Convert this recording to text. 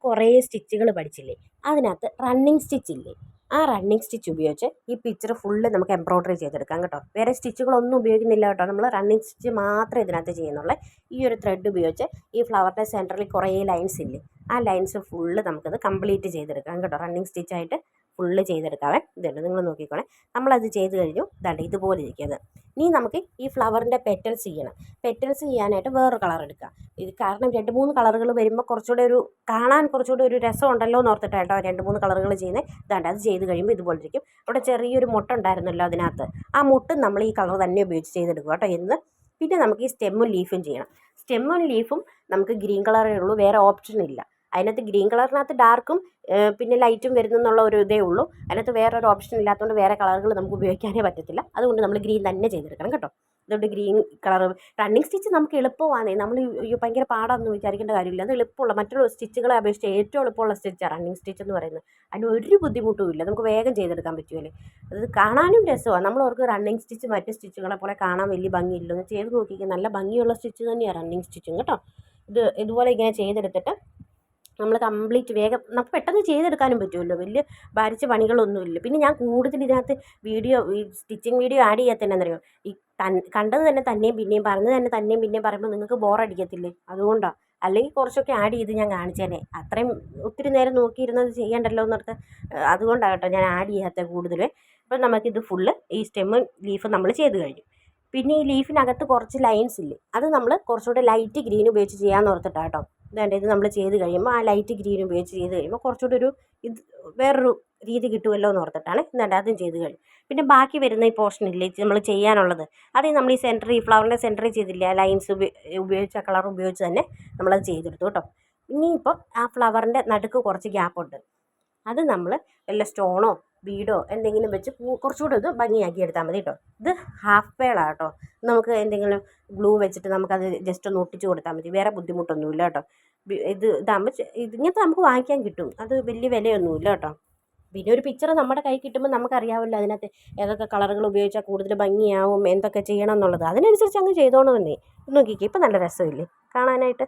കുറേ സ്റ്റിച്ചുകൾ പഠിച്ചില്ലേ, അതിനകത്ത് റണ്ണിങ് സ്റ്റിച്ചില്ലേ, ആ റണ്ണിങ് സ്റ്റിച്ച് ഉപയോഗിച്ച് ഈ പിക്ചർ ഫുള്ള് നമുക്ക് എംബ്രോയ്ഡറി ചെയ്തെടുക്കാം കേട്ടോ. വേറെ സ്റ്റിച്ചുകളൊന്നും ഉപയോഗിക്കുന്നില്ല കേട്ടോ, നമ്മൾ റണ്ണിങ് സ്റ്റിച്ച് മാത്രമേ ഇതിനകത്ത് ചെയ്യുന്നുള്ളൂ. ഈ ഒരു ത്രെഡ് ഉപയോഗിച്ച് ഈ ഫ്ലവറിൻ്റെ സെൻറ്ററിൽ കുറേ ലൈൻസ് ഇല്ലേ, ആ ലൈൻസ് ഫുള്ള് നമുക്കത് കംപ്ലീറ്റ് ചെയ്തെടുക്കാം കേട്ടോ. റണ്ണിങ് സ്റ്റിച്ചായിട്ട് ഫുള്ള് ചെയ്തെടുക്കാവേ. ഇതുണ്ട്, നിങ്ങൾ നോക്കിക്കോണേ. നമ്മളത് ചെയ്ത് കഴിഞ്ഞു. ഇതാണ്ട് ഇതുപോലെ ഇരിക്കുന്നത്. ഇനി നമുക്ക് ഈ ഫ്ലവറിൻ്റെ പെറ്റൽസ് ചെയ്യണം. പെറ്റൽസ് ചെയ്യാനായിട്ട് വേറൊരു കളർ എടുക്കുക. ഇത് കാരണം 2-3 കളറുകൾ വരുമ്പോൾ കുറച്ചുകൂടെ ഒരു കാണാൻ കുറച്ചുകൂടെ ഒരു രസം ഉണ്ടല്ലോ എന്ന് ഓർത്തിട്ടാട്ടോ 2-3 കളറുകൾ ചെയ്യുന്നത്. ഇതാണ്ട് അത് ചെയ്ത് കഴിയുമ്പോൾ ഇതുപോലെ ഇരിക്കും. അവിടെ ചെറിയൊരു മുട്ട ഉണ്ടായിരുന്നല്ലോ അതിനകത്ത്, ആ മുട്ടും നമ്മൾ ഈ കളർ തന്നെ ഉപയോഗിച്ച് ചെയ്തെടുക്കുക കേട്ടോ. എന്ന് പിന്നെ നമുക്ക് ഈ സ്റ്റെമ്മും ലീഫും ചെയ്യണം. സ്റ്റെമ്മും ലീഫും നമുക്ക് ഗ്രീൻ കളറേ ഉള്ളൂ, വേറെ ഓപ്ഷൻ ഇല്ല. അതിനകത്ത് ഗ്രീൻ കളറിനകത്ത് ഡാർക്കും പിന്നെ ലൈറ്റും വരുന്നെന്നുള്ള ഒരു ഇതേ ഉള്ളൂ. അതിനകത്ത് വേറൊരു ഓപ്ഷൻ ഇല്ലാത്തതുകൊണ്ട് വേറെ കളറുകൾ നമുക്ക് ഉപയോഗിക്കാനേ പറ്റത്തില്ല. അതുകൊണ്ട് നമ്മൾ ഗ്രീൻ തന്നെ ചെയ്തെടുക്കണം കേട്ടോ. അതുകൊണ്ട് ഗ്രീൻ കളർ റണ്ണിങ് സ്റ്റിച്ച് നമുക്ക് എളുപ്പമാണ്. നമ്മൾ ഭയങ്കര പാടാണെന്ന് വിചാരിക്കേണ്ട കാര്യമില്ല. അത് എളുപ്പമുള്ള മറ്റുള്ള സ്റ്റിച്ചുകളെ അപേക്ഷിച്ച് ഏറ്റവും എളുപ്പമുള്ള സ്റ്റിച്ചാണ് റണ്ണിങ് സ്റ്റിച്ച് എന്ന് പറയുന്നത്. അതിന് ഒരു ബുദ്ധിമുട്ടും ഇല്ല, നമുക്ക് വേഗം ചെയ്തെടുക്കാൻ പറ്റുമല്ലേ. അത് കാണാനും രസമാണ്. നമ്മൾ അവർക്ക് റണ്ണിങ് സ്റ്റിച്ച് മറ്റ് സ്റ്റിച്ചുകളെ പോലെ കാണാൻ വലിയ ഭംഗിയില്ല, ഒന്ന് ചെയ്ത് നോക്കിക്കുക. നല്ല ഭംഗിയുള്ള സ്റ്റിച്ച് തന്നെയാണ് റണ്ണിങ് സ്റ്റിച്ചും കേട്ടോ. ഇതുപോലെ ഇങ്ങനെ ചെയ്തെടുത്തിട്ട് നമ്മൾ കംപ്ലീറ്റ് വേഗം നമുക്ക് പെട്ടെന്ന് ചെയ്തെടുക്കാനും പറ്റുമല്ലോ, വലിയ ഭാരിച്ച പണികളൊന്നുമില്ല. പിന്നെ ഞാൻ കൂടുതൽ ഇതിനകത്ത് ഈ സ്റ്റിച്ചിങ് വീഡിയോ ആഡ് ചെയ്യാത്തതെന്നറിയോ, ഈ കണ്ടത് തന്നെ തന്നെയും പിന്നെയും പറഞ്ഞത് തന്നെ തന്നെയും പിന്നെയും പറയുമ്പോൾ നിങ്ങൾക്ക് ബോറടിക്കത്തില്ലേ, അതുകൊണ്ടാണ്. അല്ലെങ്കിൽ കുറച്ചൊക്കെ ആഡ് ചെയ്ത് ഞാൻ കാണിച്ചേനെ. അത്രയും ഒത്തിരി നേരം നോക്കിയിരുന്നത് ചെയ്യണ്ടല്ലോ എന്നോർത്ത്, അതുകൊണ്ടാണ് കേട്ടോ ഞാൻ ആഡ് ചെയ്യാത്ത കൂടുതൽ. അപ്പം നമുക്കിത് ഫുള്ള് ഈ സ്റ്റെമ്മും ലീഫും നമ്മൾ ചെയ്ത് കഴിഞ്ഞു. പിന്നെ ഈ ലീഫിനകത്ത് കുറച്ച് ലൈൻസ് ഇല്ലേ, അത് നമ്മൾ കുറച്ചുകൂടെ ലൈറ്റ് ഗ്രീൻ ഉപയോഗിച്ച് ചെയ്യാമെന്ന് ഓർത്തിട്ടാണ് കേട്ടോ. ഇത് നമ്മൾ ചെയ്ത് കഴിയുമ്പോൾ ആ ലൈറ്റ് ഗ്രീൻ ഉപയോഗിച്ച് ചെയ്ത് കഴിയുമ്പോൾ കുറച്ചുകൂടെ ഒരു ഇത് വേറൊരു രീതി കിട്ടുമല്ലോ എന്ന് ഓർത്തിട്ടാണ്. അതും ചെയ്ത് കഴിഞ്ഞു. പിന്നെ ബാക്കി വരുന്ന ഈ പോർഷൻ ഇല്ലേ നമ്മൾ ചെയ്യാനുള്ളത്, അത് നമ്മൾ ഈ സെൻറ്ററിൽ ഫ്ലവറിൻ്റെ സെൻറ്ററിൽ ചെയ്തില്ല, ആ ലൈൻസ് ഉപയോഗിച്ച് ആ കളർ ഉപയോഗിച്ച് തന്നെ നമ്മളത് ചെയ്തെടുത്തു കേട്ടോ. ഇനിയിപ്പോൾ ആ ഫ്ലവറിൻ്റെ നടുക്ക് കുറച്ച് ഗ്യാപ്പുണ്ട്, അത് നമ്മൾ വല്ല സ്റ്റോണോ ബീഡോ എന്തെങ്കിലും വെച്ച് കുറച്ചുകൂടെ ഇത് ഭംഗിയാക്കി എടുത്താൽ മതി കേട്ടോ. ഇത് ഹാഫ് പേളാണ് കേട്ടോ. നമുക്ക് എന്തെങ്കിലും ഗ്ലൂ വെച്ചിട്ട് നമുക്കത് ജസ്റ്റ് ഒന്ന് ഒട്ടിച്ച് കൊടുത്താൽ മതി, വേറെ ബുദ്ധിമുട്ടൊന്നുമില്ല കേട്ടോ. ഇതാകുമ്പോൾ ഇങ്ങനത്തെ നമുക്ക് വാങ്ങിക്കാൻ കിട്ടും, അത് വലിയ വിലയൊന്നുമില്ല കേട്ടോ. പിന്നെ ഒരു പിക്ചർ നമ്മുടെ കൈ കിട്ടുമ്പോൾ നമുക്കറിയാമല്ലോ അതിനകത്ത് ഏതൊക്കെ കളറുകൾ ഉപയോഗിച്ചാൽ കൂടുതൽ ഭംഗിയാവും, എന്തൊക്കെ ചെയ്യണം എന്നുള്ളത്. അതിനനുസരിച്ച് അങ്ങ് ചെയ്തോണമെന്നേ. നോക്കിക്കേ, ഇപ്പം നല്ല രസമില്ലേ കാണാനായിട്ട്.